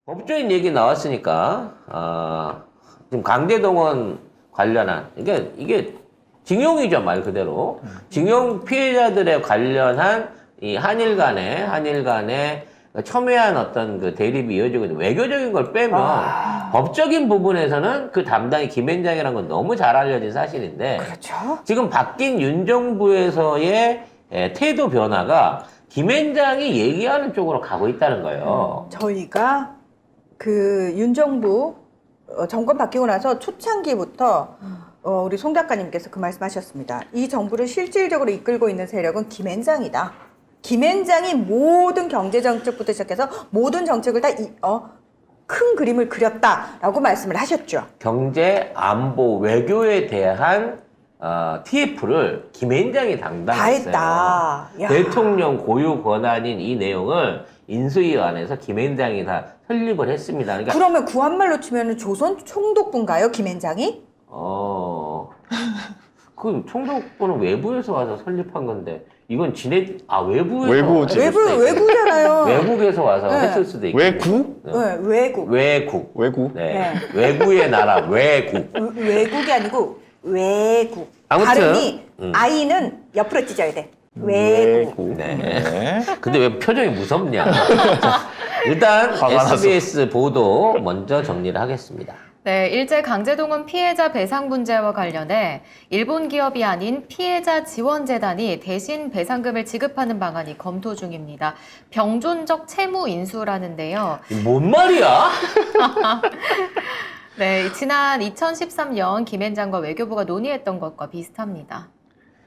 법조인 얘기 나왔으니까 지금 강제동원 관련한 이게 징용이죠, 말 그대로. 징용 피해자들에 관련한 이 한일 간에 첨예한 어떤 그 대립이 이어지고 있는 외교적인 걸 빼면 법적인 부분에서는 그 담당이 김앤장이라는 건 너무 잘 알려진 사실인데 그렇죠. 지금 바뀐 윤 정부에서의 태도 변화가 김앤장이 얘기하는 쪽으로 가고 있다는 거예요. 저희가 그 윤 정부 정권 바뀌고 나서 초창기부터 우리 송 작가님께서 그 말씀하셨습니다. 이 정부를 실질적으로 이끌고 있는 세력은 김앤장이다. 김앤장이 모든 경제 정책부터 시작해서 모든 정책을 다 큰 그림을 그렸다라고 말씀을 하셨죠. 경제, 안보, 외교에 대한 TF를 김앤장이 담당했어요. 다 했다. 야. 대통령 고유 권한인 이 내용을 인수위원회에서 김앤장이 다 설립을 했습니다. 그러니까 그러면 구한말로 치면 조선 총독부인가요, 김앤장이? 그 총독부는 외부에서 와서 설립한 건데 이건 외부잖아요. 외국에서 와서 네. 했을 수도 있고. 외국. 외국. 네. 네. 외구의 나라 외국. 외국이 아니고 외국. 아무튼, 발음이 I는 옆으로 찢어야 돼. 외국. 네. 근데 왜 표정이 무섭냐? 자, 일단 SBS 보도 먼저 정리를 하겠습니다. 네, 일제 강제동원 피해자 배상 문제와 관련해 일본 기업이 아닌 피해자 지원재단이 대신 배상금을 지급하는 방안이 검토 중입니다. 병존적 채무 인수라는데요. 뭔 말이야? 네, 지난 2013년 김앤장과 외교부가 논의했던 것과 비슷합니다.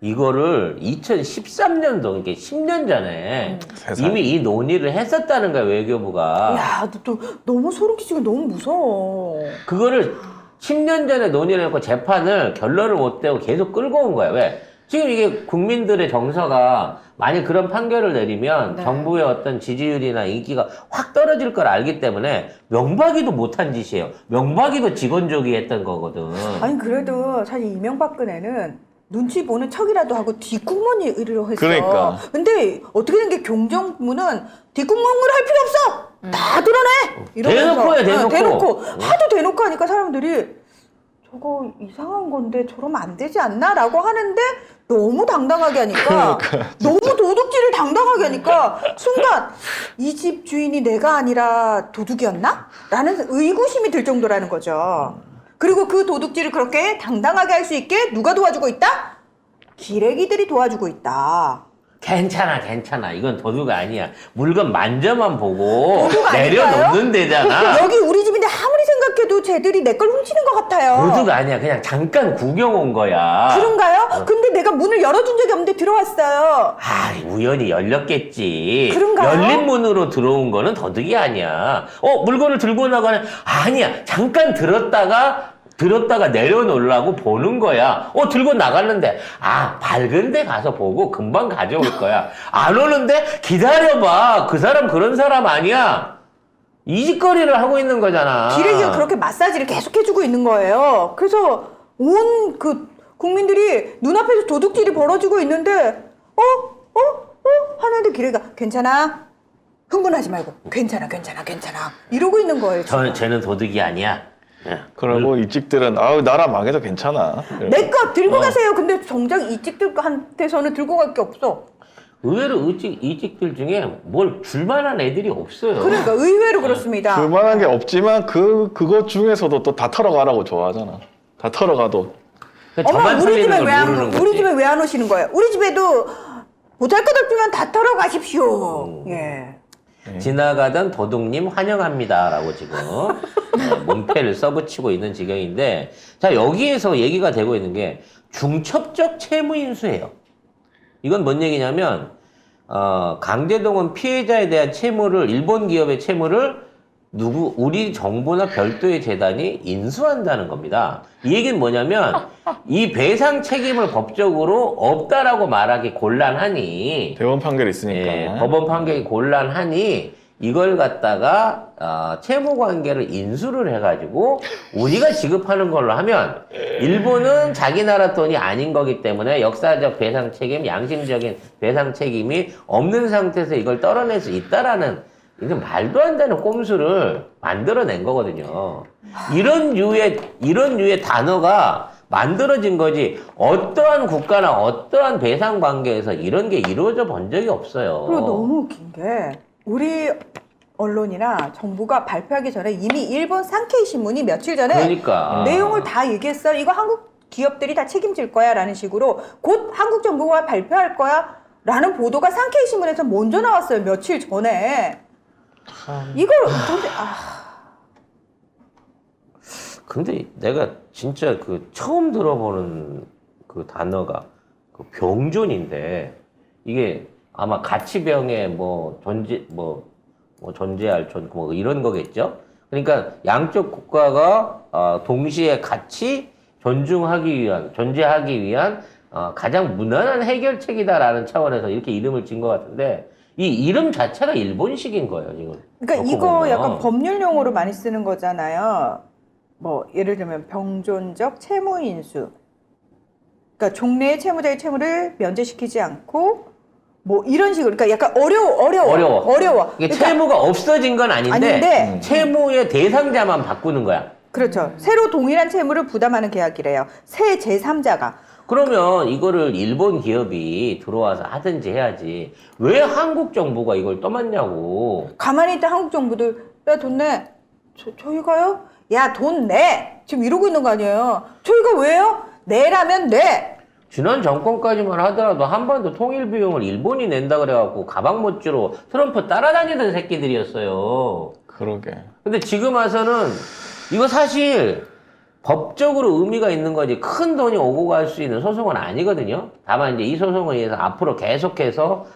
이거를 2013년도, 그러니까 10년 전에 세상에. 이미 이 논의를 했었다는 거야, 외교부가. 야, 너 너무 소름 끼치고 너무 무서워. 그거를 10년 전에 논의를 했고 재판을 결론을 못 내고 계속 끌고 온 거야. 왜? 지금 이게 국민들의 정서가 만약 그런 판결을 내리면 네. 정부의 어떤 지지율이나 인기가 확 떨어질 걸 알기 때문에 명박이도 못한 짓이에요. 명박이도 직원족이 했던 거거든. 아니 그래도 사실 이명박근혜는 눈치 보는 척이라도 하고 뒷국문으로 했어. 그러니까. 근데 어떻게 된 게 경정부는 뒷국문을 할 필요 없어. 다 드러내. 이러면서. 대놓고 해, 대놓고. 대놓고. 하도 대놓고 하니까 사람들이 저거 이상한 건데 저러면 안 되지 않나? 라고 하는데 너무 당당하게 하니까 너무 도둑질을 당당하게 하니까 순간 이 집 주인이 내가 아니라 도둑이었나? 라는 의구심이 들 정도라는 거죠. 그리고 그 도둑질을 그렇게 당당하게 할 수 있게 누가 도와주고 있다? 기레기들이 도와주고 있다. 괜찮아. 이건 도둑 아니야. 물건 만져만 보고 도둑 내려놓는 데잖아. 여기 우리 집인데 아무리 생각해도 쟤들이 내 걸 훔치는 것 같아요. 도둑 아니야. 그냥 잠깐 구경 온 거야. 그런가요? 근데 내가 문을 열어준 적이 없는데 들어왔어요. 우연히 열렸겠지. 그런가요? 열린 문으로 들어온 거는 도둑이 아니야. 물건을 들고 나가는, 아니야. 잠깐 들었다가 내려놓으려고 보는 거야. 들고 나갔는데, 밝은 데 가서 보고 금방 가져올 거야. 안 오는데 기다려봐. 그 사람 그런 사람 아니야. 이 짓거리를 하고 있는 거잖아. 기레기가 그렇게 마사지를 계속 해주고 있는 거예요. 그래서 온 그 국민들이 눈앞에서 도둑질이 벌어지고 있는데 하는데 기레기가 괜찮아? 흥분하지 말고 괜찮아 이러고 있는 거예요. 지금. 쟤는 도둑이 아니야. 그러고 이찍들은 나라 망해도 괜찮아. 내 거 들고 가세요. 근데 정작 이찍들한테서는 들고 갈 게 없어. 의외로 이직들 중에 뭘 줄만한 애들이 없어요. 그러니까 의외로 그렇습니다. 그만한 게 없지만 그것 중에서도 또 다 털어가라고 좋아하잖아. 다 털어가도. 엄마 저만 우리 집에 살리는 걸 왜 안 모르는 우리 거지. 집에 왜 안 오시는 거예요? 우리 집에도 보잘것없지만 다 털어가십시오. 예. 지나가던 도둑님 환영합니다라고 지금 문패를 써붙이고 있는 지경인데, 자, 여기에서 얘기가 되고 있는 게 중첩적 채무 인수예요. 이건 뭔 얘기냐면 강제동원 피해자에 대한 채무를, 일본 기업의 채무를 우리 정부나 별도의 재단이 인수한다는 겁니다. 이 얘기는 뭐냐면 이 배상 책임을 법적으로 없다라고 말하기 곤란하니, 대법원 판결이 있으니까. 예, 법원 판결이 곤란하니 이걸 갖다가 채무 관계를 인수를 해가지고 우리가 지급하는 걸로 하면 일본은 자기 나라 돈이 아닌 거기 때문에 역사적 배상 책임, 양심적인 배상 책임이 없는 상태에서 이걸 떨어낼 수 있다라는 이건 말도 안 되는 꼼수를 만들어낸 거거든요. 이런 류의 단어가 만들어진 거지 어떠한 국가나 어떠한 배상 관계에서 이런 게 이루어져 본 적이 없어요. 그리고 너무 웃긴 게 우리 언론이나 정부가 발표하기 전에 이미 일본 산케이 신문이 며칠 전에 그러니까 내용을 다 얘기했어요. 이거 한국 기업들이 다 책임질 거야 라는 식으로 곧 한국 정부가 발표할 거야 라는 보도가 산케이 신문에서 먼저 나왔어요. 며칠 전에. 이걸 근데 근데 내가 진짜 그 처음 들어보는 그 단어가 그 병존인데 이게 아마 가치병의 뭐 존재할 뭐 이런 거겠죠. 그러니까 양쪽 국가가 동시에 같이 존재하기 위한 가장 무난한 해결책이다라는 차원에서 이렇게 이름을 진 것 같은데 이 이름 자체가 일본식인 거예요 지금. 그러니까 그렇고 이거 보면. 약간 법률 용어로 많이 쓰는 거잖아요. 뭐 예를 들면 병존적 채무인수. 그러니까 종래의 채무자의 채무를 면제시키지 않고 뭐 이런 식으로 그러니까 약간 어려워. 이게 그러니까 채무가 없어진 건 아닌데 아닌데 채무의 대상자만 바꾸는 거야. 그렇죠. 새로 동일한 채무를 부담하는 계약이래요. 새 제3자가. 그러면 이거를 일본 기업이 들어와서 하든지 해야지 왜 한국 정부가 이걸 떠맡냐고. 가만히 있다 한국 정부들 야 돈 내. 저희가요? 야 돈 내. 지금 이러고 있는 거 아니에요. 저희가 왜요? 내라면 내. 지난 정권까지만 하더라도 한반도 통일 비용을 일본이 낸다 그래갖고 가방 못지로 트럼프 따라다니던 새끼들이었어요. 그러게. 근데 지금 와서는 이거 사실 법적으로 의미가 있는 거지 큰 돈이 오고 갈 수 있는 소송은 아니거든요. 다만 이제 이 소송에 의해서 앞으로 계속해서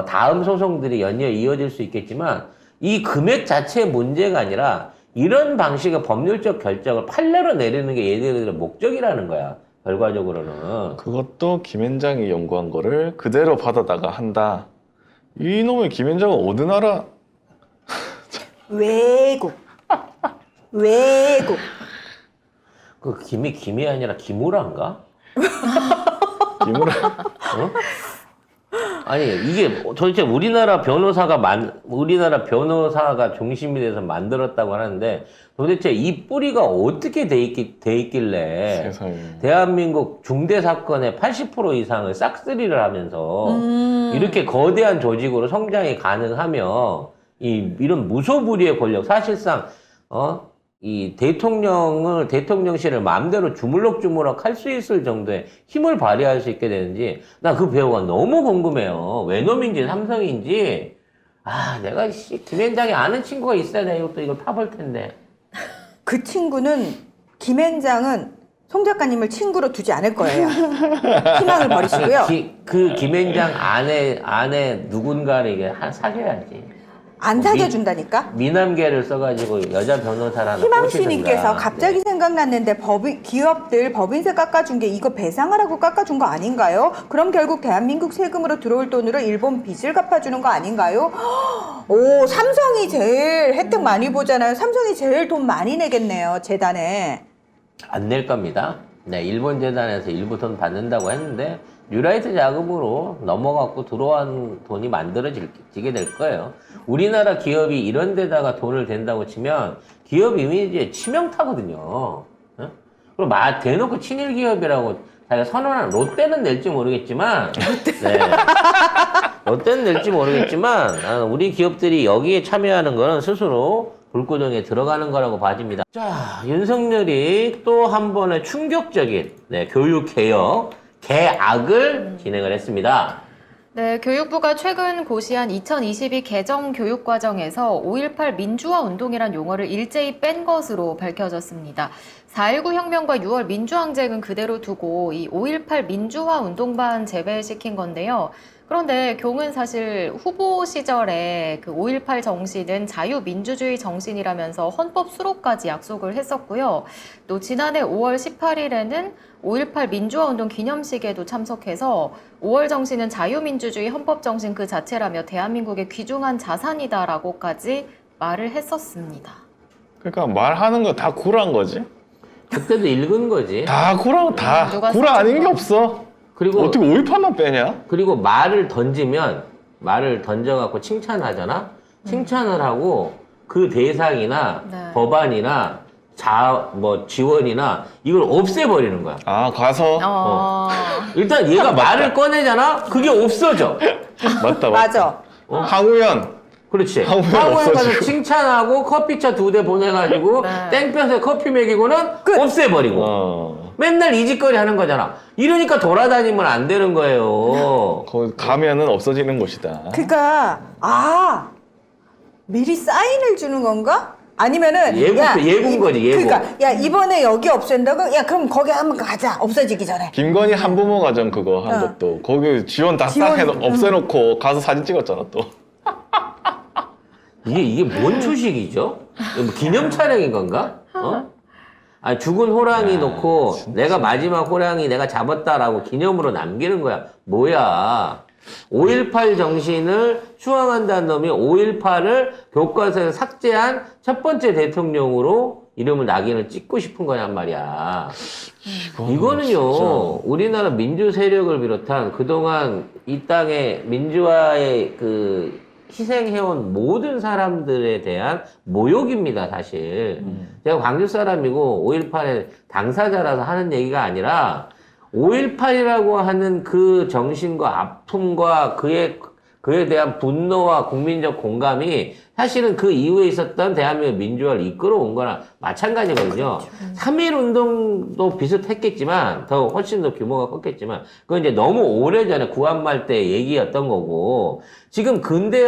다음 소송들이 연이어 이어질 수 있겠지만 이 금액 자체의 문제가 아니라 이런 방식의 법률적 결정을 판례로 내리는 게 얘네들의 목적이라는 거야. 결과적으로는. 그것도 김앤장이 연구한 거를 그대로 받아다가 한다. 이놈의 김앤장은 어느 나라? 외국. 그 김이 아니라 기무라인가? 김우라. 어? 아니 이게 도대체 우리나라 변호사가 중심이 돼서 만들었다고 하는데 도대체 이 뿌리가 어떻게 돼 있길래 세상에. 대한민국 중대 사건의 80% 이상을 싹쓸이를 하면서 이렇게 거대한 조직으로 성장이 가능하며 이런 무소불위의 권력 사실상 이 대통령실을 마음대로 주물럭주물럭 할 수 있을 정도의 힘을 발휘할 수 있게 되는지, 나 그 배우가 너무 궁금해요. 외놈인지 삼성인지. 내가, 김앤장이 아는 친구가 있어야 내가 이걸 파볼 텐데. 그 친구는 김앤장은 송 작가님을 친구로 두지 않을 거예요. 희망을 버리시고요. 그 김앤장 아내 누군가를 이게 사귀어야지. 안 사겨준다니까? 미남계를 써가지고 여자 변호사를 하나 희망씨님께서 꼬시든가. 갑자기 네. 생각났는데 기업들 법인세 깎아준 게 이거 배상하라고 깎아준 거 아닌가요? 그럼 결국 대한민국 세금으로 들어올 돈으로 일본 빚을 갚아주는 거 아닌가요? 오, 삼성이 제일 혜택 많이 보잖아요. 삼성이 제일 돈 많이 내겠네요, 재단에. 안 낼 겁니다. 네, 일본 재단에서 일부 돈 받는다고 했는데 뉴라이트 자금으로 넘어갖고 들어온 돈이 만들어지게 될 거예요. 우리나라 기업이 이런 데다가 돈을 댄다고 치면 기업 이미지에 치명타거든요. 어? 그리고 대놓고 친일 기업이라고 자기가 선언한 롯데는 낼지 모르겠지만 롯데는 낼지 모르겠지만 우리 기업들이 여기에 참여하는 거는 스스로 불구덩이에 들어가는 거라고 봐집니다. 자, 윤석열이 또 한 번의 충격적인 교육개혁 개악을 진행을 했습니다. 네, 교육부가 최근 고시한 2022 개정 교육과정에서 5.18 민주화 운동이란 용어를 일제히 뺀 것으로 밝혀졌습니다. 4.19 혁명과 6월 민주항쟁은 그대로 두고 이 5.18 민주화 운동만 제외시킨 건데요. 그런데 교훈은 사실 후보 시절에 그 5.18 정신은 자유민주주의 정신이라면서 헌법 수록까지 약속을 했었고요. 또 지난해 5월 18일에는 5.18 민주화운동 기념식에도 참석해서 5월 정신은 자유민주주의 헌법 정신 그 자체라며 대한민국의 귀중한 자산이다라고까지 말을 했었습니다. 그러니까 말하는 거 다 구라인 거지. 그때도 읽은 거지. 다 구라, 다 누가 구라 아닌 게 썼을까? 없어. 그리고 어떻게 5.18만 빼냐? 그리고 말을 던져갖고 칭찬하잖아? 칭찬을 하고 그 대상이나 네. 법안이나 지원이나 이걸 없애버리는 거야. 아, 가서 일단 얘가 말을 꺼내잖아? 그게 없어져. 맞다. 맞아. 황우현. 그렇지. 황우현 황우현 가서 없어지고. 칭찬하고 커피차 2대 보내가지고 네. 땡볕에 커피 먹이고는 끝. 없애버리고. 맨날 이 짓거리 하는 거잖아. 이러니까 돌아다니면 안 되는 거예요. 거기 가면은 없어지는 곳이다. 그러니까 미리 사인을 주는 건가? 아니면은 예고인 거지, 예고. 그러니까 야 이번에 여기 없앤다고? 야 그럼 거기 한번 가자. 없어지기 전에. 김건희 한부모 가정 그거 한 어. 것도 거기 지원 다 싹 지원, 해서 없애놓고 가서 사진 찍었잖아 또. 이게 뭔 초식이죠? 이거 뭐 기념 촬영인 건가? 아니, 죽은 호랑이 놓고 내가 마지막 호랑이 내가 잡았다라고 기념으로 남기는 거야. 뭐야. 5.18 정신을 추앙한다는 놈이 5.18을 교과서에서 삭제한 첫 번째 대통령으로 이름을 낙인을 찍고 싶은 거냔 말이야. 이거는요, 우리나라 민주 세력을 비롯한 그동안 이 땅의 민주화의 희생해온 모든 사람들에 대한 모욕입니다, 사실. 제가 광주 사람이고 5.18의 당사자라서 하는 얘기가 아니라 5.18이라고 하는 그 정신과 아픔과 그에 대한 분노와 국민적 공감이 사실은 그 이후에 있었던 대한민국 민주화를 이끌어온 거나 마찬가지거든요. 3.1 운동도 비슷했겠지만, 훨씬 더 규모가 컸겠지만, 그건 이제 너무 오래전에 구한말 때 얘기였던 거고, 지금 근대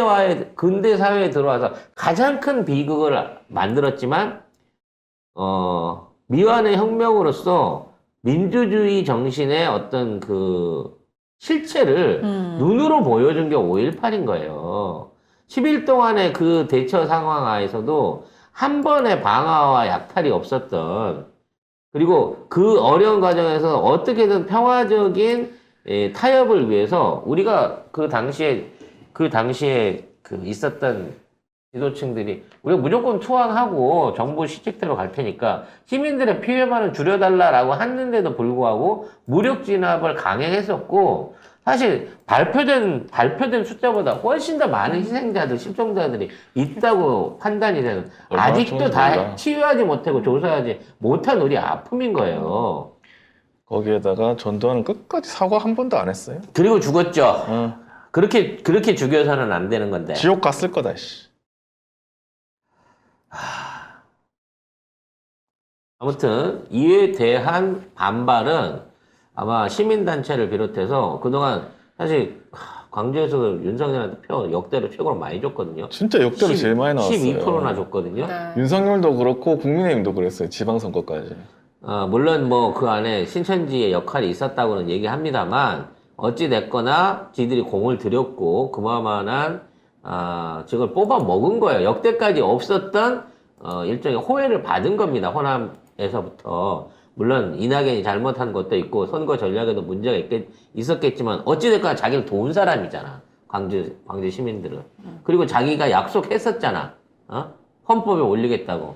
사회에 들어와서 가장 큰 비극을 만들었지만, 미완의 혁명으로서 민주주의 정신의 어떤 실체를 눈으로 보여준 게 5.18인 거예요. 10일 동안의 그 대처 상황 하에서도 한 번의 방화와 약탈이 없었던, 그리고 그 어려운 과정에서 어떻게든 평화적인 타협을 위해서 우리가 그 당시에 있었던 지도층들이 우리가 무조건 투항하고 정부 시책대로 갈 테니까 시민들의 피해만은 줄여달라라고 했는데도 불구하고 무력 진압을 강행했었고, 사실 발표된 숫자보다 훨씬 더 많은 희생자들, 실종자들이 있다고 판단이 되는, 아직도 다 치유하지 못하고 조사하지 못한 우리 아픔인 거예요. 거기에다가 전두환은 끝까지 사과 한 번도 안 했어요. 그리고 죽었죠. 어. 그렇게 죽여서는 안 되는 건데. 지옥 갔을 거다. 씨. 아무튼 이에 대한 반발은 아마 시민단체를 비롯해서 그동안 사실 광주에서 윤석열한테 역대로 최고로 많이 줬거든요. 진짜 역대로 제일 많이 나왔어요. 12%나 줬거든요. 네. 윤석열도 그렇고 국민의힘도 그랬어요. 지방선거까지. 물론 뭐 그 안에 신천지의 역할이 있었다고는 얘기합니다만, 어찌 됐거나 지들이 공을 들였고 그만한 저걸 뽑아 먹은 거예요. 역대까지 없었던 일종의 호혜를 받은 겁니다. 호남에서부터. 물론 이낙연이 잘못한 것도 있고 선거 전략에도 문제가 있었겠지만 어찌 됐거나 자기를 도운 사람이잖아. 광주 시민들은. 그리고 자기가 약속했었잖아. 헌법에 올리겠다고.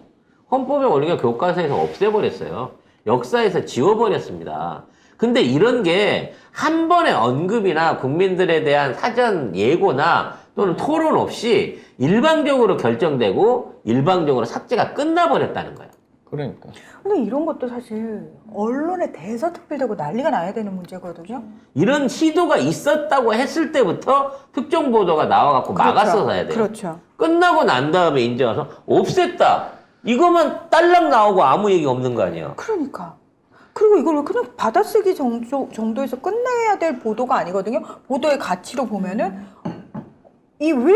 헌법에 올리게 교과서에서 없애버렸어요. 역사에서 지워버렸습니다. 근데 이런 게 한 번의 언급이나 국민들에 대한 사전 예고나 또는 토론 없이 일방적으로 결정되고 일방적으로 삭제가 끝나버렸다는 거예요. 그러니까. 근데 이런 것도 사실 언론에 대서특필되고 난리가 나야 되는 문제거든요. 이런 시도가 있었다고 했을 때부터 특정 보도가 나와갖고 막았어야 돼요. 그렇죠. 끝나고 난 다음에 이제 와서 없앴다. 이거만 딸랑 나오고 아무 얘기 없는 거 아니에요. 그러니까. 그리고 이걸 그냥 받아쓰기 정도에서 끝내야 될 보도가 아니거든요. 보도의 가치로 보면은 이 왜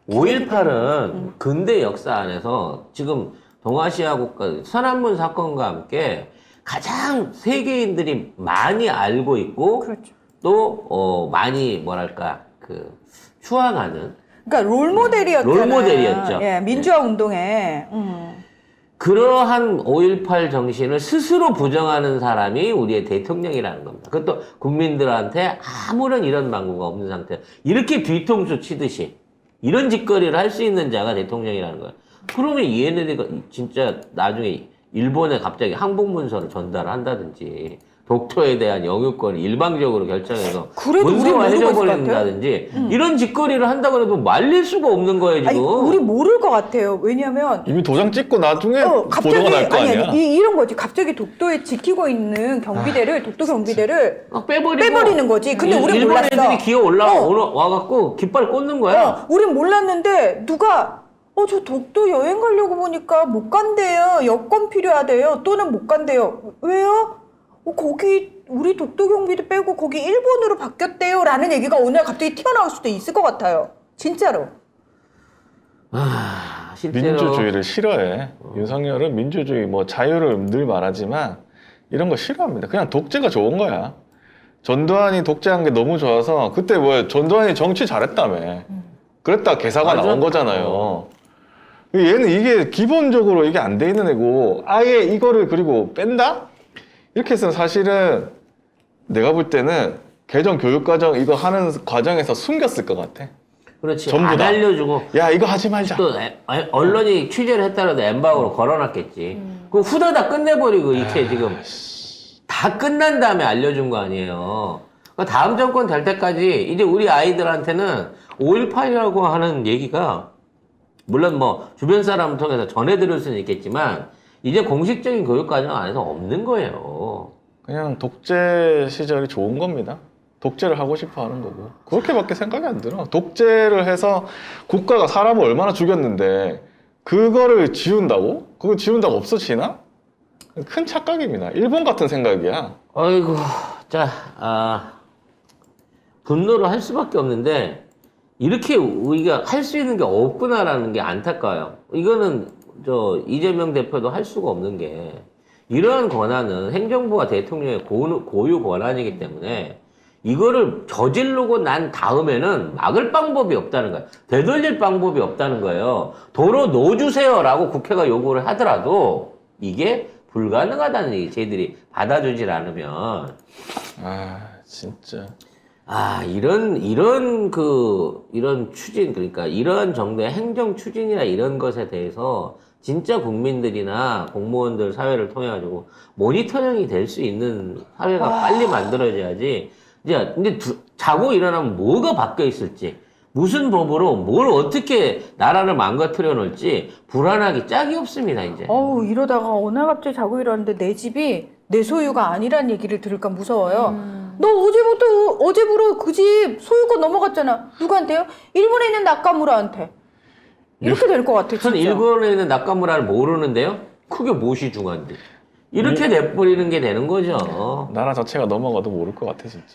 5.18은 근대 역사 안에서 지금 동아시아 국가 선안문 사건과 함께 가장 세계인들이 많이 알고 있고, 그렇죠. 또 많이 추앙하는, 그러니까 롤모델이었잖아요. 롤모델이었죠. 예, 민주화 운동에. 그러한 5.18 정신을 스스로 부정하는 사람이 우리의 대통령이라는 겁니다. 그것도 국민들한테 아무런 이런 망구가 없는 상태. 이렇게 뒤통수 치듯이 이런 짓거리를 할 수 있는 자가 대통령이라는 거예요. 그러면 얘네들이 진짜 나중에 일본에 갑자기 항복문서를 전달을 한다든지 독도에 대한 영유권을 일방적으로 결정해서 그래도 우리 문서화해줘 모를 것 버린다든지 이런 짓거리를 한다고 해도 말릴 수가 없는 거예요, 지금. 아니, 우리 모를 것 같아요. 왜냐면 이미 도장 찍고 나중에 갑자기 보도가 날 거 아니야. 이런 거지. 갑자기 독도에 지키고 있는 경비대를 독도 경비대를 막 빼버리고 빼버리는 거지. 근데 우리 일본 몰랐어. 애들이 기어 와갖고 깃발 꽂는 거야. 우린 몰랐는데 누가 저 독도 여행 가려고 보니까 못 간대요. 여권 필요하대요. 또는 못 간대요. 왜요? 거기 우리 독도 경비대 빼고 거기 일본으로 바뀌었대요. 라는 얘기가 오늘 갑자기 튀어나올 수도 있을 것 같아요. 진짜로. 실제로 민주주의를 싫어해. 윤석열은 민주주의 뭐 자유를 늘 말하지만 이런 거 싫어합니다. 그냥 독재가 좋은 거야. 전두환이 독재한 게 너무 좋아서 그때 뭐 전두환이 정치 잘했다며. 그랬다 개사가 맞아. 나온 거잖아요. 얘는 이게 기본적으로 이게 안 돼 있는 애고 아예 이거를 그리고 뺀다? 이렇게 해서 사실은 내가 볼 때는 개정 교육과정 이거 하는 과정에서 숨겼을 것 같아. 그렇지. 전부 안 다. 알려주고 야 이거 하지 말자. 또 언론이 취재를 했다라도 엠바고로 걸어놨겠지. 그 후다닥 끝내버리고 이렇게 지금 다 끝난 다음에 알려준 거 아니에요. 그러니까 다음 정권 될 때까지 이제 우리 아이들한테는 5.18이라고 하는 얘기가 물론 뭐 주변 사람을 통해서 전해 들을 수는 있겠지만 이제 공식적인 교육과정 안에서 없는 거예요. 그냥 독재 시절이 좋은 겁니다. 독재를 하고 싶어 하는 거고. 그렇게밖에 생각이 안 들어. 독재를 해서 국가가 사람을 얼마나 죽였는데 그거를 지운다고? 그거 지운다고 없어지나? 큰 착각입니다. 일본 같은 생각이야. 아이고, 자, 분노를 할 수밖에 없는데 이렇게 우리가 할 수 있는 게 없구나라는 게 안타까워요. 이거는 이재명 대표도 할 수가 없는 게 이러한 권한은 행정부와 대통령의 고유 권한이기 때문에 이거를 저지르고 난 다음에는 막을 방법이 없다는 거예요. 되돌릴 방법이 없다는 거예요. 도로 놓아주세요라고 국회가 요구를 하더라도 이게 불가능하다는 얘기. 쟤들이 받아주질 않으면. 진짜. 이런 추진, 그러니까 이런 정도의 행정 추진이나 이런 것에 대해서 진짜 국민들이나 공무원들 사회를 통해가지고 모니터링이 될 수 있는 사회가 빨리 만들어져야지. 이제, 근데 자고 일어나면 뭐가 바뀌어 있을지, 무슨 법으로 뭘 어떻게 나라를 망가뜨려 놓을지 불안하기 짝이 없습니다, 이제. 이러다가 어느 날 갑자기 자고 일어났는데 내 집이 내 소유가 아니란 얘기를 들을까 무서워요. 너 어제부로 그 집 소유권 넘어갔잖아. 누구한테요? 일본에 있는 나카무라한테. 이렇게 될 것 같아, 전 진짜. 일본에 있는 나카무라를 모르는데요? 그게 무엇이 중요한데? 이렇게 내버리는 게 되는 거죠. 나라 자체가 넘어가도 모를 것 같아 진짜.